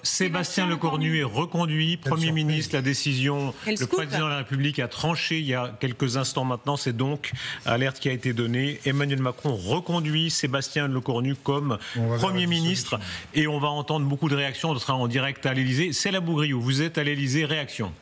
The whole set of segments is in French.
Sébastien Lecornu est reconduit Premier ministre. La décision, Quel le scoop. président de la République a tranché il y a quelques instants maintenant. C'est donc alerte qui a été donnée. Emmanuel Macron reconduit Sébastien Lecornu comme Premier ministre. Et on va entendre beaucoup de réactions. On sera en direct à l'Élysée. C'est la Bougriou. Vous êtes à l'Élysée. Réaction.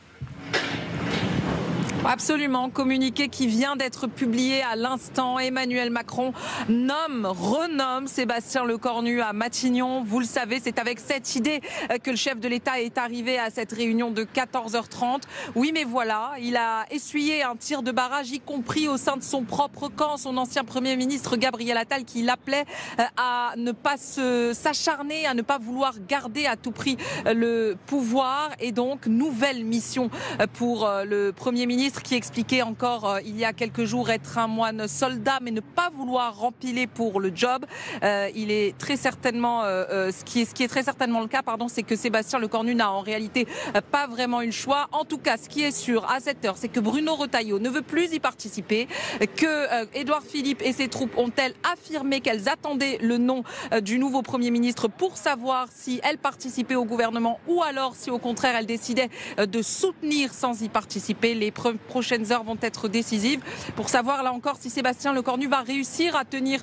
Absolument, communiqué qui vient d'être publié à l'instant. Emmanuel Macron renomme Sébastien Lecornu à Matignon. Vous le savez, c'est avec cette idée que le chef de l'État est arrivé à cette réunion de 14h30. Oui, mais voilà, il a essuyé un tir de barrage, y compris au sein de son propre camp. Son ancien Premier ministre Gabriel Attal qui l'appelait à ne pas s'acharner, à ne pas vouloir garder à tout prix le pouvoir. Et donc, nouvelle mission pour le Premier ministre, qui expliquait encore il y a quelques jours être un moine soldat mais ne pas vouloir rempiler pour le job. Il est très certainement ce qui est très certainement le cas, c'est que Sébastien Lecornu n'a en réalité pas vraiment eu le choix. En tout cas, ce qui est sûr à cette heure, c'est que Bruno Retailleau ne veut plus y participer, que Édouard Philippe et ses troupes ont-elles affirmé qu'elles attendaient le nom du nouveau Premier ministre pour savoir si elles participaient au gouvernement ou alors si au contraire elles décidaient de soutenir sans y participer. Les prochaines heures vont être décisives pour savoir là encore si Sébastien Lecornu va réussir à tenir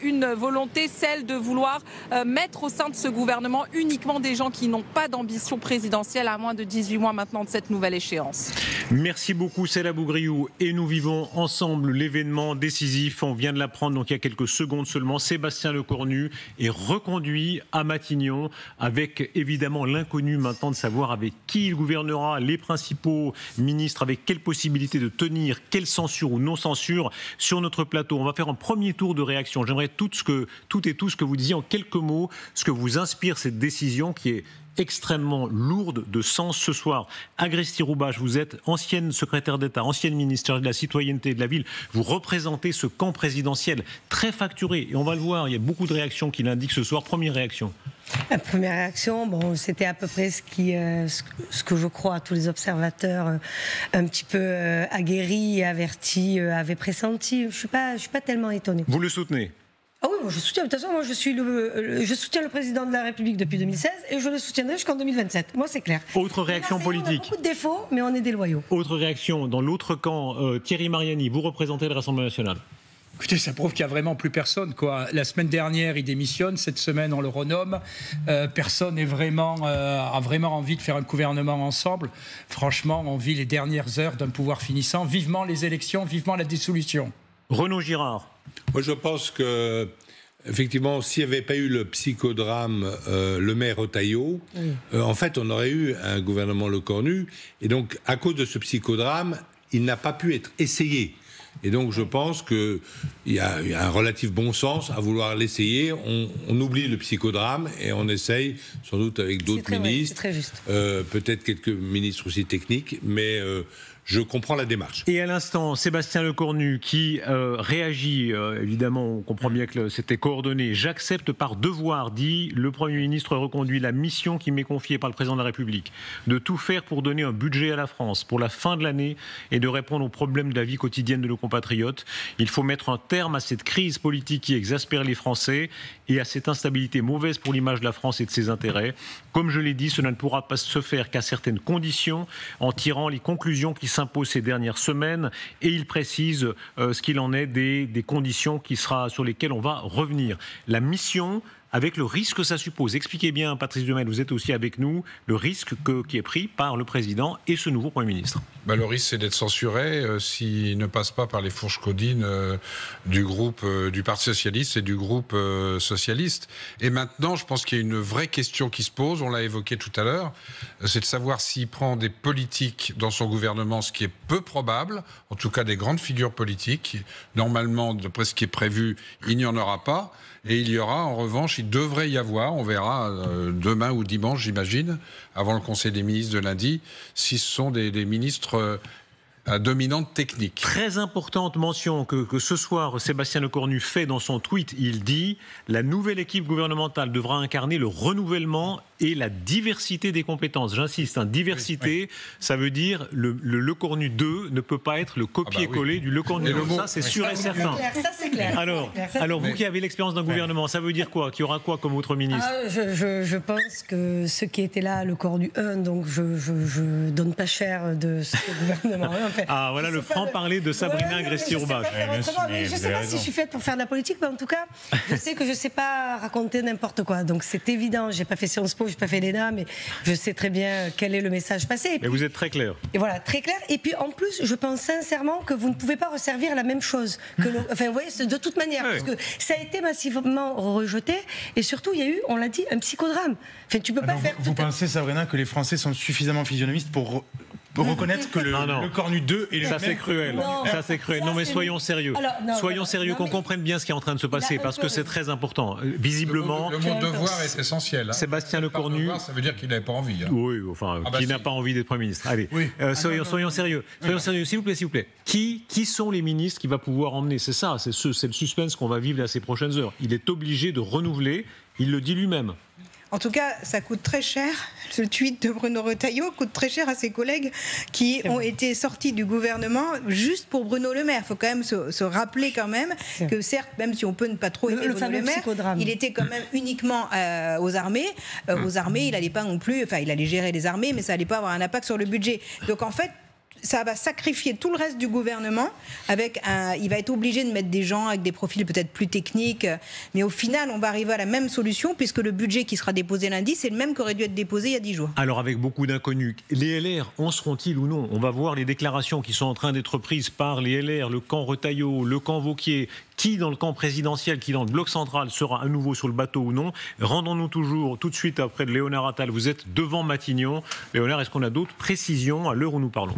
une volonté, celle de vouloir mettre au sein de ce gouvernement uniquement des gens qui n'ont pas d'ambition présidentielle à moins de 18 mois maintenant de cette nouvelle échéance. Merci beaucoup, c'est la Bougriou. Et nous vivons ensemble l'événement décisif. On vient de l'apprendre donc il y a quelques secondes seulement. Sébastien Lecornu est reconduit à Matignon avec évidemment l'inconnu maintenant de savoir avec qui il gouvernera, les principaux ministres, avec quelle possibilité de tenir, quelle censure ou non-censure sur notre plateau. On va faire un premier tour de réaction. J'aimerais tout et tout ce que vous disiez en quelques mots, ce que vous inspire cette décision qui est extrêmement lourde de sens ce soir. Agresti Roubache, vous êtes ancienne secrétaire d'État, ancienne ministre de la Citoyenneté et de la Ville. Vous représentez ce camp présidentiel très facturé. Et on va le voir, il y a beaucoup de réactions qui l'indiquent ce soir. Première réaction. La première réaction, c'était à peu près ce que je crois tous les observateurs un petit peu aguerris et avertis avaient pressenti. Je suis pas tellement étonnée. Vous le soutenez ? Ah oui, moi je soutiens. De toute façon, moi je soutiens le président de la République depuis 2016 et je le soutiendrai jusqu'en 2027. Moi, c'est clair. Autre réaction politique. On a beaucoup de défauts, mais on est des loyaux. Autre réaction dans l'autre camp. Thierry Mariani, vous représentez le Rassemblement national. Écoutez, ça prouve qu'il n'y a vraiment plus personne, quoi. La semaine dernière, il démissionne. Cette semaine, on le renomme. Personne a vraiment envie de faire un gouvernement ensemble. Franchement, on vit les dernières heures d'un pouvoir finissant. Vivement les élections, vivement la dissolution. Renaud Girard. Moi, je pense que, effectivement, s'il n'y avait pas eu le psychodrame Le Maire Retailleau, en fait, on aurait eu un gouvernement Lecornu. Et donc, à cause de ce psychodrame, il n'a pas pu être essayé. Et donc, je pense qu'il y a un relatif bon sens à vouloir l'essayer. On oublie le psychodrame et on essaye, sans doute avec d'autres ministres. C'est très juste. Peut-être quelques ministres aussi techniques, mais je comprends la démarche. Et à l'instant, Sébastien Lecornu qui réagit, évidemment, on comprend bien que c'était coordonné. J'accepte par devoir, dit le Premier ministre reconduit, la mission qui m'est confiée par le Président de la République, de tout faire pour donner un budget à la France pour la fin de l'année et de répondre aux problèmes de la vie quotidienne de nos compatriotes. Il faut mettre un terme à cette crise politique qui exaspère les Français et à cette instabilité mauvaise pour l'image de la France et de ses intérêts. Comme je l'ai dit, cela ne pourra pas se faire qu'à certaines conditions, en tirant les conclusions qui s'impose ces dernières semaines, et il précise ce qu'il en est des conditions sur lesquelles on va revenir. La mission, avec le risque que ça suppose. Expliquez bien, Patrice Duhamel, vous êtes aussi avec nous, le risque qui est pris par le président et ce nouveau Premier ministre. Le risque, c'est d'être censuré s'il ne passe pas par les fourches caudines du groupe du Parti socialiste et du groupe socialiste. Et maintenant, je pense qu'il y a une vraie question qui se pose, on l'a évoqué tout à l'heure, c'est de savoir s'il prend des politiques dans son gouvernement, ce qui est peu probable, en tout cas des grandes figures politiques. Normalement, d'après ce qui est prévu, il n'y en aura pas. Et il y aura, en revanche, il devrait y avoir, on verra demain ou dimanche, j'imagine, avant le Conseil des ministres de lundi, si ce sont des ministres dominante technique. Très importante mention que ce soir Sébastien Lecornu fait dans son tweet. Il dit « La nouvelle équipe gouvernementale devra incarner le renouvellement et la diversité des compétences ». J'insiste, diversité, ça veut dire le Lecornu 2 ne peut pas être le copier-coller du Lecornu 1. Ça, c'est sûr et certain. Ça, c'est clair. Alors vous qui avez l'expérience d'un gouvernement, ça veut dire quoi? Qu'il y aura quoi comme autre ministre? Je pense que ceux qui étaient là, Lecornu 1, donc je donne pas cher de ce gouvernement. Enfin, voilà le franc-parler de Sabrina Agresti-Roubache. Je ne sais pas si je suis faite pour faire de la politique, mais en tout cas, je sais que je ne sais pas raconter n'importe quoi. Donc c'est évident, je n'ai pas fait Sciences Po, je n'ai pas fait l'ENA, mais je sais très bien quel est le message passé. Mais vous êtes très clair. Et voilà, très clair. Et puis en plus, je pense sincèrement que vous ne pouvez pas resservir la même chose. Enfin, vous voyez, de toute manière, parce que ça a été massivement rejeté. Et surtout, il y a eu, on l'a dit, un psychodrame. Enfin, tu peux pas faire. Vous pensez, Sabrina, que les Français sont suffisamment physionomistes pour reconnaître que le Cornu 2 est le ça même. C'est cruel. Ça c'est cruel. Non mais soyons sérieux. Soyons sérieux, qu'on comprenne bien ce qui est en train de se passer parce que c'est très important. Visiblement, le mot devoir est essentiel. Sébastien Lecornu, ça veut dire qu'il n'avait pas envie. Oui, enfin, qui n'a pas envie d'être Premier ministre. Allez, soyons sérieux. Soyons sérieux, s'il vous plaît. Qui sont les ministres qu'il va pouvoir emmener? C'est ça, c'est le suspense qu'on va vivre là ces prochaines heures. Il est obligé de renouveler. Il le dit lui-même. En tout cas, ça coûte très cher. Ce tweet de Bruno Retailleau coûte très cher à ses collègues qui ont été sortis du gouvernement juste pour Bruno Le Maire. Il faut quand même se rappeler quand même que certes, même si on peut ne pas trop aimer Bruno Le Maire, il était quand même uniquement aux armées. Aux armées, il n'allait pas non plus... Enfin, il allait gérer les armées, mais ça n'allait pas avoir un impact sur le budget. Donc en fait, ça va sacrifier tout le reste du gouvernement. Il va être obligé de mettre des gens avec des profils peut-être plus techniques. Mais au final, on va arriver à la même solution puisque le budget qui sera déposé lundi, c'est le même qu'aurait dû être déposé il y a 10 jours. Alors avec beaucoup d'inconnus, les LR en seront-ils ou non? On va voir les déclarations qui sont en train d'être prises par les LR, le camp Retailleau, le camp Wauquiez. Qui dans le camp présidentiel, qui dans le bloc central sera à nouveau sur le bateau ou non? Rendons-nous toujours tout de suite après de Léonard Attal. Vous êtes devant Matignon. Léonard, est-ce qu'on a d'autres précisions à l'heure où nous parlons?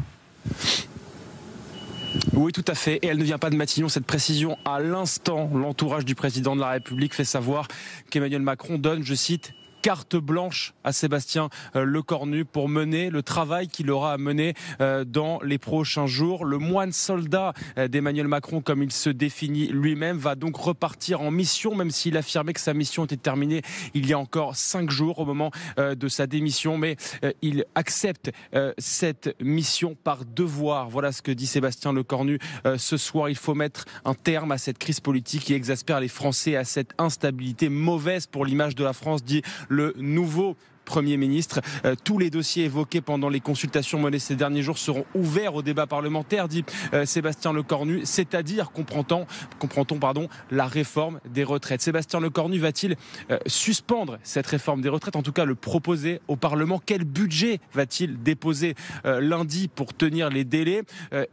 Oui, tout à fait. Et elle ne vient pas de Matignon, cette précision. À l'instant, l'entourage du président de la République fait savoir qu'Emmanuel Macron donne, je cite, carte blanche à Sébastien Lecornu pour mener le travail qu'il aura à mener dans les prochains jours. Le moine soldat d'Emmanuel Macron, comme il se définit lui-même, va donc repartir en mission, même s'il affirmait que sa mission était terminée il y a encore 5 jours au moment de sa démission. Mais il accepte cette mission par devoir. Voilà ce que dit Sébastien Lecornu ce soir. Il faut mettre un terme à cette crise politique qui exaspère les Français, à cette instabilité mauvaise pour l'image de la France, dit le nouveau Premier ministre. Tous les dossiers évoqués pendant les consultations menées ces derniers jours seront ouverts au débat parlementaire, dit Sébastien Lecornu, c'est-à-dire, comprend-on, la réforme des retraites. Sébastien Lecornu va-t-il suspendre cette réforme des retraites, en tout cas le proposer au Parlement? Quel budget va-t-il déposer lundi pour tenir les délais?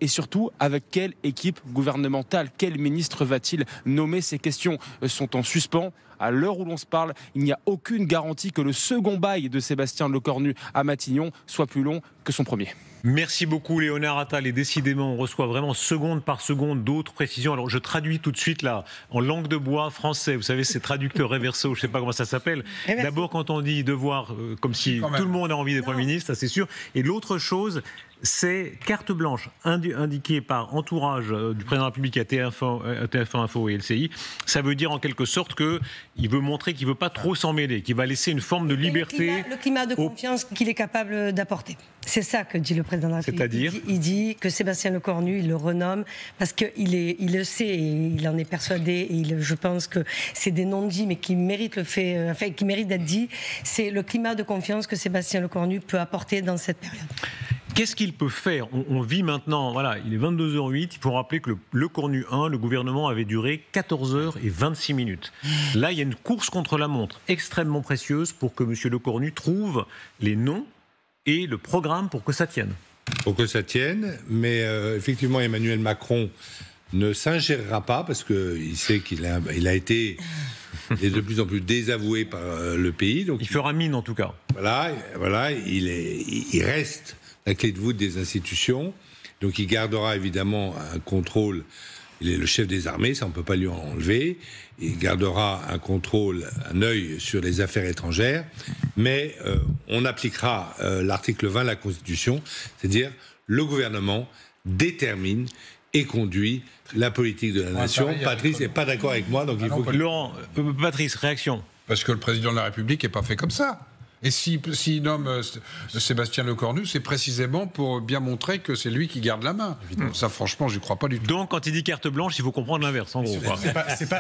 Et surtout, avec quelle équipe gouvernementale? Quel ministre va-t-il nommer? Ces questions sont en suspens. À l'heure où l'on se parle, il n'y a aucune garantie que le second bail de Sébastien Lecornu à Matignon soit plus long que son premier. Merci beaucoup Léonard Attal, et décidément on reçoit vraiment seconde par seconde d'autres précisions. Alors je traduis tout de suite là en langue de bois français, vous savez c'est traducteur reverso, je ne sais pas comment ça s'appelle. D'abord quand on dit devoir, comme si tout le monde a envie d'être Premier ministre, ça c'est sûr. Et l'autre chose, c'est carte blanche indiquée par entourage du président de la République à TF1 Info et LCI. Ça veut dire en quelque sorte qu'il veut montrer qu'il ne veut pas trop s'en mêler, qu'il va laisser une forme de liberté. Le climat de confiance qu'il est capable d'apporter. C'est ça que dit le président de la République. C'est-à-dire il dit que Sébastien Lecornu, il le renomme parce qu'il le sait et il en est persuadé. Et je pense que c'est des non-dits, mais qui méritent qui méritent d'être dit. C'est le climat de confiance que Sébastien Lecornu peut apporter dans cette période. Qu'est-ce qu'il peut faire? On vit maintenant, voilà, il est 22h08, il faut rappeler que le Cornu 1, le gouvernement avait duré 14h26. Là, il y a une course contre la montre extrêmement précieuse pour que M. Lecornu trouve les noms et le programme pour que ça tienne. Pour que ça tienne, mais effectivement, Emmanuel Macron ne s'ingérera pas parce qu'il sait qu'il a été de plus en plus désavoué par le pays. Donc il fera mine en tout cas. Voilà, il reste la clé de voûte des institutions. Donc il gardera évidemment un contrôle. Il est le chef des armées, ça on ne peut pas lui enlever. Il gardera un contrôle, un œil sur les affaires étrangères. Mais on appliquera l'article 20 de la Constitution, c'est-à-dire le gouvernement détermine et conduit la politique de la nation. Patrice n'est pas d'accord avec moi, donc il faut que... Laurent, Patrice, réaction. Parce que le président de la République n'est pas fait comme ça. Et s'il nomme Sébastien Lecornu, c'est précisément pour bien montrer que c'est lui qui garde la main. Ça, franchement, je n'y crois pas du tout. Donc, quand il dit carte blanche, il faut comprendre l'inverse, en gros.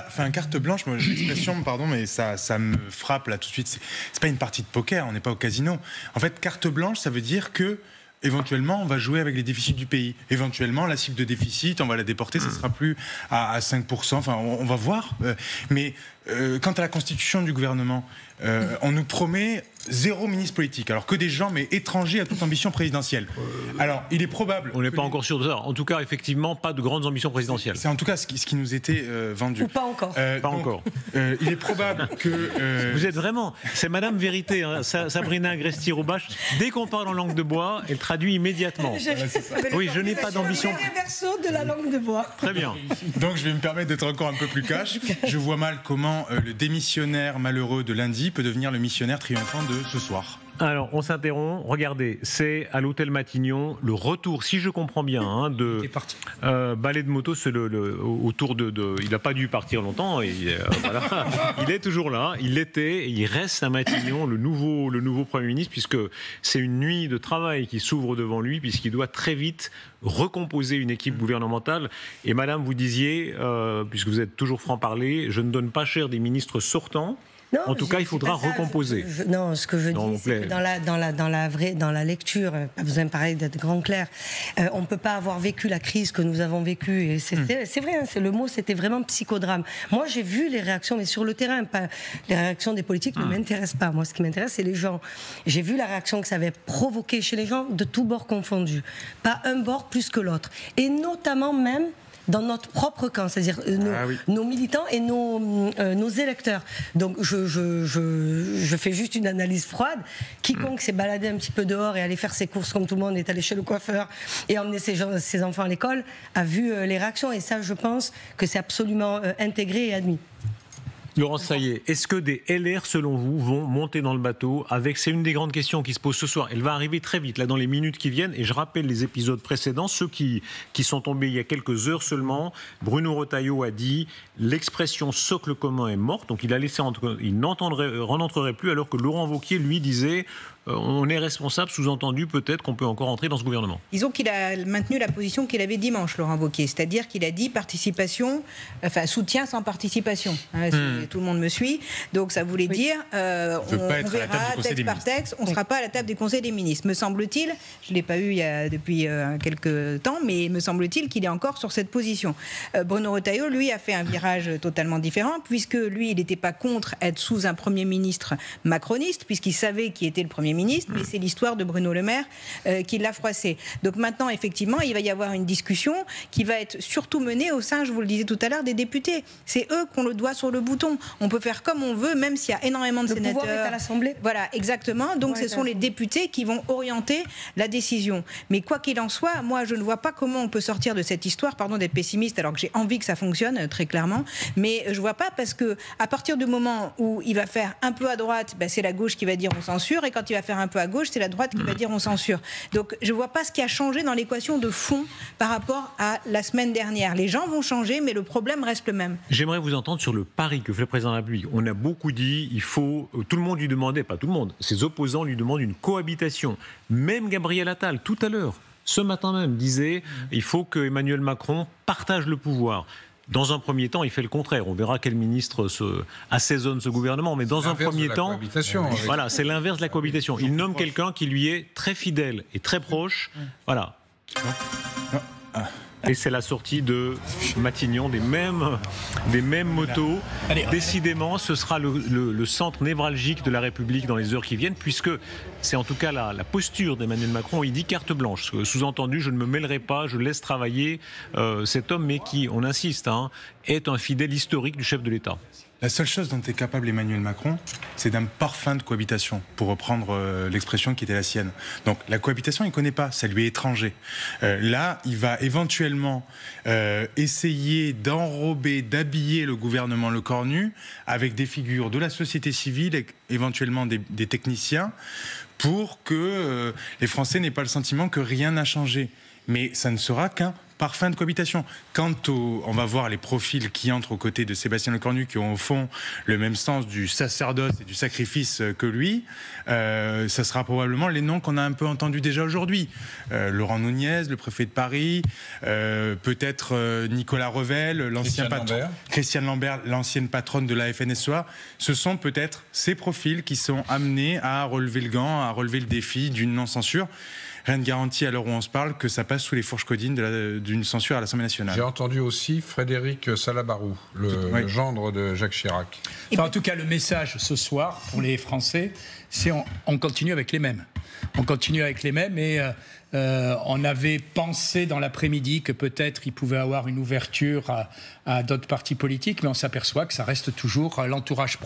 Enfin, carte blanche, moi, l'expression, pardon, mais ça me frappe là tout de suite. C'est pas une partie de poker, on n'est pas au casino. En fait, carte blanche, ça veut dire que éventuellement, on va jouer avec les déficits du pays. Éventuellement, la cible de déficit, on va la déporter, ça ne sera plus à 5%. Enfin, on va voir. Mais quant à la constitution du gouvernement, on nous promet 0 ministre politique, alors que des gens, mais étrangers à toute ambition présidentielle. Alors, il est probable... On n'est pas encore sûr de ça. En tout cas, effectivement, pas de grandes ambitions présidentielles. C'est en tout cas ce qui nous était vendu. Ou pas encore. Pas encore. Il est probable que... Vous êtes vraiment... C'est Madame Vérité, hein, Sabrina Agresti-Roubache. Dès qu'on parle en langue de bois, elle traduit immédiatement. Oui, je n'ai pas d'ambition... C'est le verso de la langue de bois. Très bien. Donc, je vais me permettre d'être encore un peu plus cash. Je vois mal comment le démissionnaire malheureux de lundi peut devenir le missionnaire triomphant de ce soir. Alors, on s'interrompt. Regardez, c'est à l'hôtel Matignon, le retour, si je comprends bien, hein, de balai de moto, c'est autour de... Il n'a pas dû partir longtemps, et voilà. Il est toujours là, il l'était, et il reste à Matignon, le nouveau Premier ministre, puisque c'est une nuit de travail qui s'ouvre devant lui, puisqu'il doit très vite recomposer une équipe gouvernementale. Et madame, vous disiez, puisque vous êtes toujours franc-parler, je ne donne pas cher des ministres sortants. Non, en tout cas, il faudra recomposer. Non, ce que je dis, c'est que dans la lecture, pas besoin de parler d'être grand clair, on ne peut pas avoir vécu la crise que nous avons vécue. Et c'est vrai, hein, le mot, c'était vraiment psychodrame. Moi, j'ai vu les réactions, mais sur le terrain, les réactions des politiques ne m'intéressent pas. Moi, ce qui m'intéresse, c'est les gens. J'ai vu la réaction que ça avait provoqué chez les gens, de tous bords confondus. Pas un bord plus que l'autre. Et notamment même dans notre propre camp, c'est-à-dire nos militants et nos électeurs. Donc je fais juste une analyse froide. Quiconque s'est baladé un petit peu dehors et allé faire ses courses comme tout le monde, est allé chez le coiffeur et emmené ses enfants à l'école, a vu les réactions. Et ça, je pense que c'est absolument intégré et admis. Laurence Saillet, est-ce que des LR, selon vous, vont monter dans le bateau avec... C'est une des grandes questions qui se pose ce soir. Elle va arriver très vite, là, dans les minutes qui viennent. Et je rappelle les épisodes précédents, ceux qui sont tombés il y a quelques heures seulement. Bruno Retailleau a dit l'expression socle commun est morte. Donc il a laissé il renentrerait plus, alors que Laurent Wauquiez, lui, disait on est responsable, sous-entendu peut-être qu'on peut encore entrer dans ce gouvernement. Disons qu'il a maintenu la position qu'il avait dimanche, Laurent Wauquiez, c'est-à-dire qu'il a dit participation, enfin soutien sans participation. Tout le monde me suit, donc ça voulait dire on verra texte par texte, on ne sera pas à la table des conseils des ministres. Me semble-t-il, je ne l'ai pas eu depuis quelques temps, mais me semble-t-il qu'il est encore sur cette position. Bruno Retailleau, lui, a fait un virage totalement différent, puisque lui, il n'était pas contre être sous un Premier ministre macroniste, puisqu'il savait qui était le Premier ministre, mais c'est l'histoire de Bruno Le Maire qui l'a froissé. Donc maintenant, effectivement, il va y avoir une discussion qui va être surtout menée au sein, je vous le disais tout à l'heure, des députés. C'est eux qu'on le doigt sur le bouton. On peut faire comme on veut, même s'il y a énormément de sénateurs. Le pouvoir est à l'Assemblée. Voilà, exactement. Donc ce sont les députés qui vont orienter la décision. Mais quoi qu'il en soit, moi, je ne vois pas comment on peut sortir de cette histoire, pardon d'être pessimiste, alors que j'ai envie que ça fonctionne, très clairement, mais je ne vois pas, parce que à partir du moment où il va faire un peu à droite, c'est la gauche qui va dire on censure, et quand il va faire un peu à gauche, c'est la droite qui va dire on censure. Donc je ne vois pas ce qui a changé dans l'équation de fond par rapport à la semaine dernière. Les gens vont changer, mais le problème reste le même. J'aimerais vous entendre sur le pari que fait le président de la République. On a beaucoup dit, tout le monde lui demandait, pas tout le monde, ses opposants lui demandent une cohabitation. Même Gabriel Attal, tout à l'heure, ce matin même, disait il faut que Emmanuel Macron partage le pouvoir. Dans un premier temps, il fait le contraire. On verra quel ministre assaisonne ce gouvernement. Mais dans un premier temps, voilà, c'est l'inverse de la cohabitation. Il nomme quelqu'un qui lui est très fidèle et très proche. Voilà. Et c'est la sortie de Matignon des mêmes motos. Décidément, ce sera le centre névralgique de la République dans les heures qui viennent, puisque c'est en tout cas la posture d'Emmanuel Macron. Il dit carte blanche. Sous-entendu, je ne me mêlerai pas, je laisse travailler cet homme, mais qui, on insiste, est un fidèle historique du chef de l'État. La seule chose dont est capable Emmanuel Macron, c'est d'un parfum de cohabitation, pour reprendre l'expression qui était la sienne. Donc la cohabitation, il ne connaît pas, ça lui est étranger. Là, il va éventuellement essayer d'enrober, d'habiller le gouvernement Lecornu avec des figures de la société civile, et éventuellement des techniciens, pour que les Français n'aient pas le sentiment que rien n'a changé. mais ça ne sera qu'un par fin de cohabitation. On va voir les profils qui entrent aux côtés de Sébastien Lecornu, qui ont au fond le même sens du sacerdoce et du sacrifice que lui, ça sera probablement les noms qu'on a un peu entendus déjà aujourd'hui. Laurent Nunez, le préfet de Paris, peut-être Nicolas Revel, l'ancien patron, Christiane Lambert, l'ancienne patronne de la FNSEA. Ce sont peut-être ces profils qui sont amenés à relever le gant, à relever le défi d'une non-censure. Rien ne garantit, à l'heure où on se parle, que ça passe sous les fourches codines d'une censure à l'Assemblée nationale. J'ai entendu aussi Frédéric Salabarou, le gendre de Jacques Chirac. Enfin, en tout cas, le message ce soir, pour les Français, c'est on continue avec les mêmes. On continue avec les mêmes et on avait pensé dans l'après-midi que peut-être il pouvait avoir une ouverture à d'autres partis politiques, mais on s'aperçoit que ça reste toujours l'entourage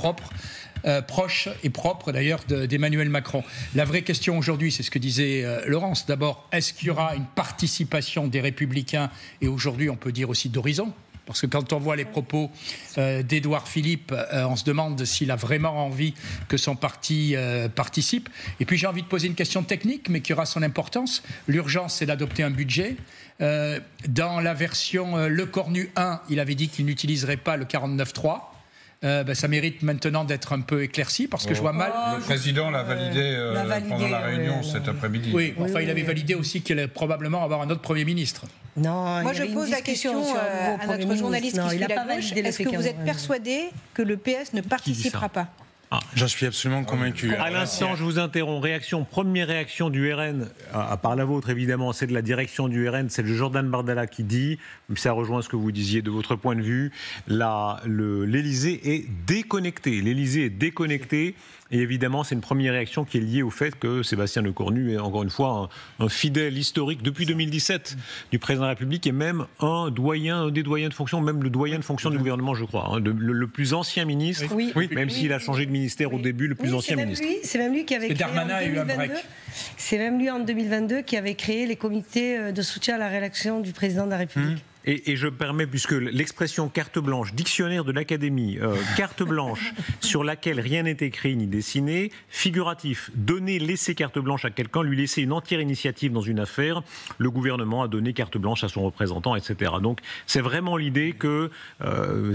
proche et propre d'ailleurs d'Emmanuel Macron. La vraie question aujourd'hui, c'est ce que disait Laurence. D'abord, est-ce qu'il y aura une participation des Républicains et aujourd'hui on peut dire aussi d'Horizon ? Parce que quand on voit les propos d'Édouard Philippe, on se demande s'il a vraiment envie que son parti participe. Et puis j'ai envie de poser une question technique, mais qui aura son importance. L'urgence, c'est d'adopter un budget. Dans la version Lecornu 1, il avait dit qu'il n'utiliserait pas le 49.3. Ça mérite maintenant d'être un peu éclairci parce que je vois mal. Le président l'a validé pendant la réunion cet après-midi. Oui, enfin il avait validé aussi qu'il allait probablement avoir un autre Premier ministre. Non, moi je pose la question à notre journaliste qui suit la gauche. Est-ce que vous êtes persuadé que le PS ne participera pas ? J'en suis absolument convaincu. À l'instant, je vous interromps. Première réaction du RN, à part la vôtre évidemment, c'est de la direction du RN, c'est le Jordan Bardella qui dit, ça rejoint ce que vous disiez de votre point de vue, l'Élysée est déconnecté. L'Élysée est déconnecté. Et évidemment, c'est une première réaction qui est liée au fait que Sébastien Lecornu est encore une fois un fidèle historique depuis 2017 du président de la République et même un des doyens de fonction, même le doyen de fonction du gouvernement, je crois, le plus ancien ministre, même s'il a changé de ministère au début, le plus ancien ministre. C'est même lui qui avait créé Darmanin a eu un break. C'est même lui en 2022 qui avait créé les comités de soutien à la réélection du président de la République. Et je permets, puisque l'expression carte blanche, dictionnaire de l'Académie, carte blanche sur laquelle rien n'est écrit ni dessiné, figuratif, laisser carte blanche à quelqu'un, lui laisser une entière initiative dans une affaire, le gouvernement a donné carte blanche à son représentant, etc. Donc c'est vraiment l'idée que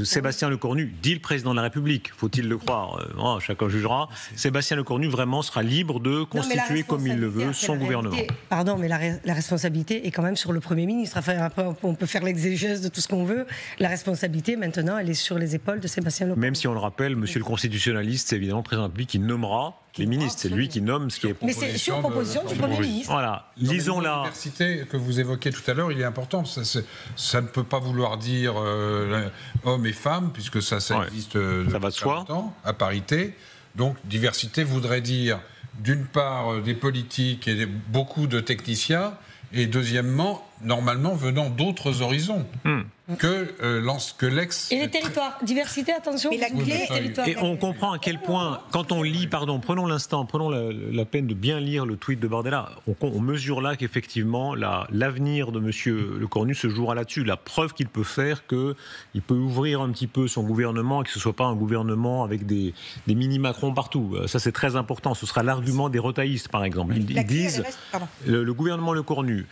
Sébastien Lecornu, dit le président de la République, faut-il le croire, chacun jugera, Sébastien Lecornu vraiment sera libre de constituer comme il le veut son gouvernement. Pardon, mais la responsabilité est quand même sur le Premier ministre. Enfin, après, on peut faire l'exégèse de tout ce qu'on veut. La responsabilité, maintenant, elle est sur les épaules de Sébastien Lecornu. Même si on le rappelle, monsieur le constitutionnaliste, c'est évidemment le président de la République qui nommera les ministres. C'est lui qui nomme ce qui est proposition. Mais c'est sur proposition du Premier ministre. Voilà. Lisons la diversité que vous évoquez tout à l'heure, il est important. Ça ne peut pas vouloir dire hommes et femmes, puisque ça existe depuis longtemps, à parité. Donc, diversité voudrait dire, d'une part, des politiques et beaucoup de techniciens, et deuxièmement, normalement venant d'autres horizons que l'ex... Et les territoires, diversité, attention. Mais la clé, et on comprend à quel point, quand on lit, prenons la peine de bien lire le tweet de Bardella, on mesure là qu'effectivement l'avenir de M. Lecornu se jouera là-dessus. La preuve qu'il peut faire qu'il peut ouvrir un petit peu son gouvernement et que ce ne soit pas un gouvernement avec des mini-Macron partout. Ça, c'est très important. Ce sera l'argument des rotaillistes, par exemple. Ils disent le gouvernement Lecornu,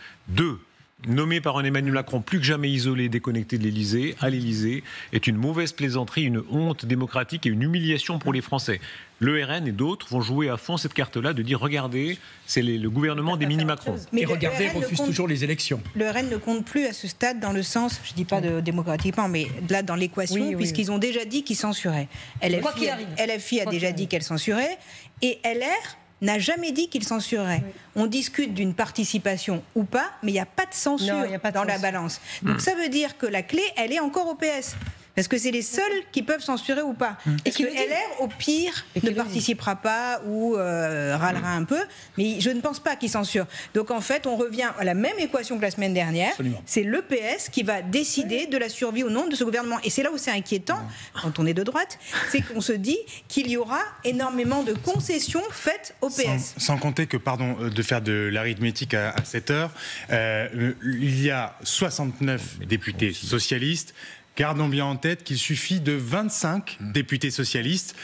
nommé par un Emmanuel Macron plus que jamais isolé, déconnecté de l'Élysée, à l'Élysée, est une mauvaise plaisanterie, une honte démocratique et une humiliation pour les Français. Le RN et d'autres vont jouer à fond cette carte-là, de dire regardez, c'est le gouvernement des mini-Macron. Et regardez, refuse toujours les élections. Le RN ne compte plus à ce stade dans le sens, je ne dis pas démocratiquement, mais là dans l'équation, puisqu'ils ont déjà dit qu'ils censuraient. LFI a déjà dit qu'elle censurait, et LR n'a jamais dit qu'il censurerait. On discute d'une participation ou pas, mais il n'y a pas de censure dans la balance. Donc ça veut dire que la clé, elle est encore au PS. Parce que c'est les seuls qui peuvent censurer ou pas. Et que LR, au pire, ne participera pas ou râlera un peu, mais je ne pense pas qu'il censure. Donc en fait, on revient à la même équation que la semaine dernière. Absolument. C'est le PS qui va décider de la survie ou non de ce gouvernement. Et c'est là où c'est inquiétant, quand on est de droite, c'est qu'on se dit qu'il y aura énormément de concessions faites au PS. Sans compter que, de faire de l'arithmétique à cette heure, il y a 69 députés socialistes. Gardons bien en tête qu'il suffit de 25 députés socialistes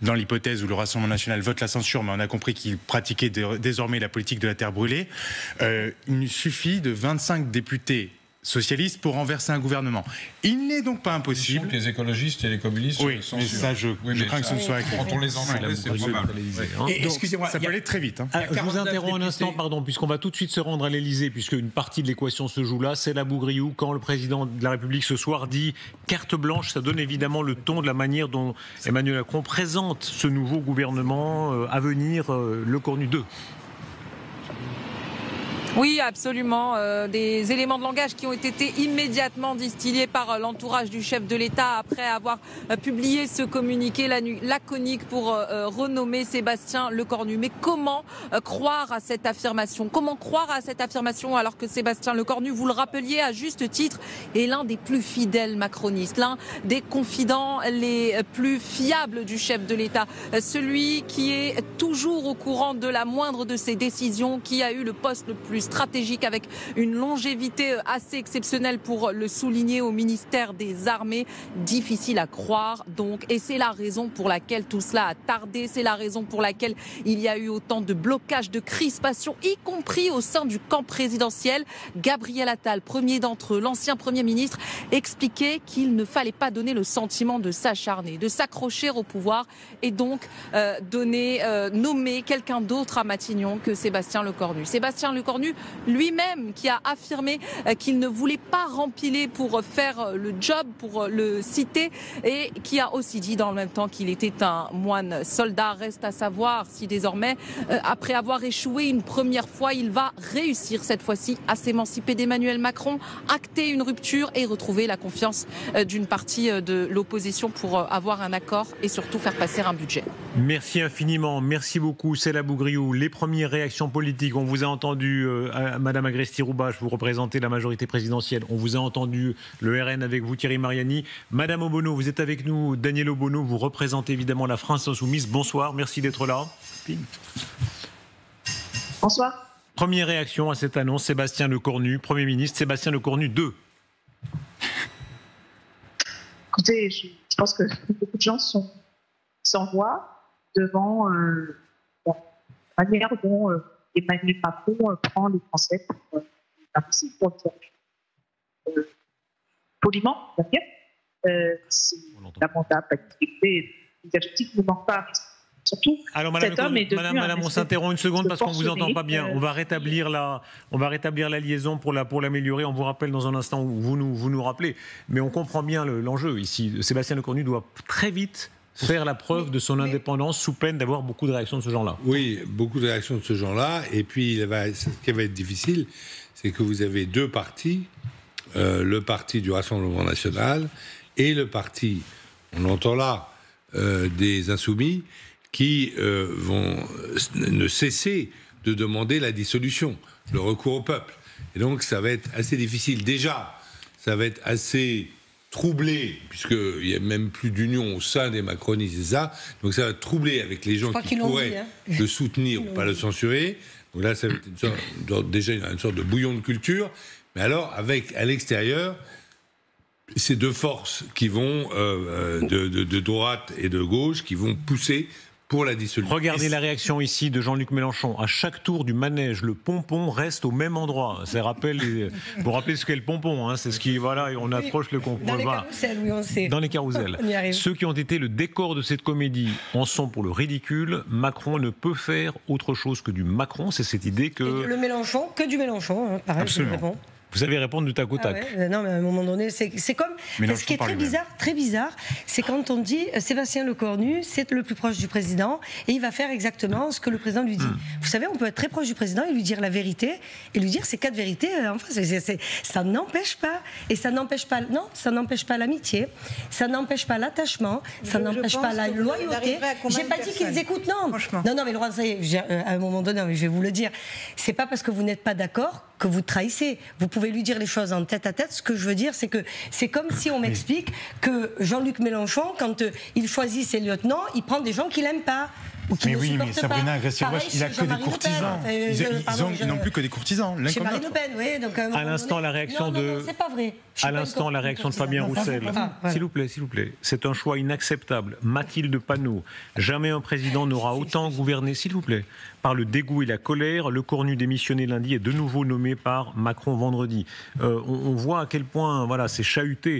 dans l'hypothèse où le Rassemblement national vote la censure, mais on a compris qu'il pratiquait désormais la politique de la terre brûlée, il suffit de 25 députés socialistes pour renverser un gouvernement. Il n'est donc pas impossible... Que les écologistes et les communistes... Oui, mais ça, je crains que ce ne soit... Quand on les entend, c'est probable. Excusez-moi, ça peut aller très vite. Je vous interromps un instant, pardon, puisqu'on va tout de suite se rendre à l'Élysée, puisque une partie de l'équation se joue là. C'est la Bougriou, quand le président de la République ce soir dit carte blanche, ça donne évidemment le ton de la manière dont Emmanuel Macron présente ce nouveau gouvernement à venir, le Cornu 2. Oui, absolument. Des éléments de langage qui ont été immédiatement distillés par l'entourage du chef de l'État après avoir publié ce communiqué laconique pour renommer Sébastien Lecornu. Mais comment croire à cette affirmation? Comment croire à cette affirmation alors que Sébastien Lecornu, vous le rappeliez à juste titre, est l'un des plus fidèles macronistes, l'un des confidents les plus fiables du chef de l'État, celui qui est toujours au courant de la moindre de ses décisions, qui a eu le poste le plus stratégique avec une longévité assez exceptionnelle pour le souligner au ministère des Armées. Difficile à croire donc, et c'est la raison pour laquelle tout cela a tardé, c'est la raison pour laquelle il y a eu autant de blocages, de crispations, y compris au sein du camp présidentiel. Gabriel Attal, premier d'entre eux, l'ancien Premier ministre, expliquait qu'il ne fallait pas donner le sentiment de s'acharner, de s'accrocher au pouvoir et donc nommer quelqu'un d'autre à Matignon que Sébastien Lecornu. Sébastien Lecornu lui-même qui a affirmé qu'il ne voulait pas rempiler pour faire le job, pour le citer, et qui a aussi dit dans le même temps qu'il était un moine soldat. Reste à savoir si désormais, après avoir échoué une première fois, il va réussir cette fois-ci à s'émanciper d'Emmanuel Macron, acter une rupture et retrouver la confiance d'une partie de l'opposition pour avoir un accord et surtout faire passer un budget. Merci infiniment, merci beaucoup Céla Bougriou. Les premières réactions politiques, on vous a entendu Madame Agresti-Roubache, vous représentez la majorité présidentielle, on vous a entendu le RN avec vous Thierry Mariani. Madame Obono, vous êtes avec nous, Daniel Obono, vous représentez évidemment la France Insoumise. Bonsoir, merci d'être là. Bonsoir. Première réaction à cette annonce, Sébastien Lecornu, Premier ministre, Sébastien Lecornu 2. Écoutez, je pense que beaucoup de gens sont sans voix devant la manière dont Emmanuel Macron prend les Français pour poliment, c'est lamentable. Les adjectifs ne manquent pas. Surtout, alors, Madame, on s'interrompt une seconde parce qu'on ne vous entend pas bien. On va rétablir la liaison pour l'améliorer. On vous rappelle dans un instant où vous nous rappelez. Mais on comprend bien l'enjeu ici. Sébastien Lecornu doit très vite faire la preuve de son indépendance sous peine d'avoir beaucoup de réactions de ce genre-là. Oui, beaucoup de réactions de ce genre-là. Et puis, ce qui va être difficile, c'est que vous avez deux partis, le parti du Rassemblement national et le parti, on entend là, des Insoumis, qui vont ne cesser de demander la dissolution, le recours au peuple. Et donc, ça va être assez difficile. Déjà, ça va être assez troublé, puisqu'il n'y a même plus d'union au sein des macronistes, c'est ça. Donc ça va troubler avec les gens qui pourraient le soutenir ou pas le censurer. Donc là, ça va être déjà une sorte de bouillon de culture. Mais alors, avec à l'extérieur, ces deux forces qui vont de droite et de gauche, qui vont pousser pour la dissolution. Regardez la réaction ici de Jean-Luc Mélenchon. À chaque tour du manège, le pompon reste au même endroit. Ça rappelle, vous rappelez ce qu'est le pompon, hein, c'est ce qui, voilà, on approche le concours. Dans les carousels, oui, on sait. Dans les carousels. On y arrive. Ceux qui ont été le décor de cette comédie en sont pour le ridicule. Macron ne peut faire autre chose que du Macron. C'est cette idée que... Et le Mélenchon, que du Mélenchon, hein, pareil. Absolument. Vous savez répondre du tac au tac. Ouais, non, mais à un moment donné, c'est comme... Ce qui est très bizarre, c'est quand on dit Sébastien Lecornu, c'est le plus proche du président, et il va faire exactement ce que le président lui dit. Vous savez, on peut être très proche du président et lui dire la vérité, et lui dire ces quatre vérités. Enfin, ça n'empêche pas. Et ça n'empêche pas... Non, ça n'empêche pas l'amitié, ça n'empêche pas l'attachement, ça n'empêche pas la loyauté. J'ai pas dit qu'ils écoutent, non. Non, mais Laurent, à un moment donné, je vais vous le dire, c'est pas parce que vous n'êtes pas d'accord que vous trahissez. Vous pouvez lui dire les choses en tête à tête. Ce que je veux dire, c'est que c'est comme si on m'explique que Jean-Luc Mélenchon, quand il choisit ses lieutenants, il prend des gens qu'il n'aime pas. Mais oui, mais Sabrina Gracier-Rouache, il a que des courtisans. Ils n'ont plus que des courtisans. Chez Marine Le Pen, oui. Donc, à l'instant, la réaction de. C'est pas vrai. À l'instant, la réaction de Fabien Roussel. S'il vous plaît, s'il vous plaît. C'est un choix inacceptable. Mathilde Panot. Jamais un président n'aura autant gouverné, s'il vous plaît, par le dégoût et la colère. Le Cornu démissionné lundi est de nouveau nommé par Macron vendredi. On voit à quel point, voilà, c'est chahuté.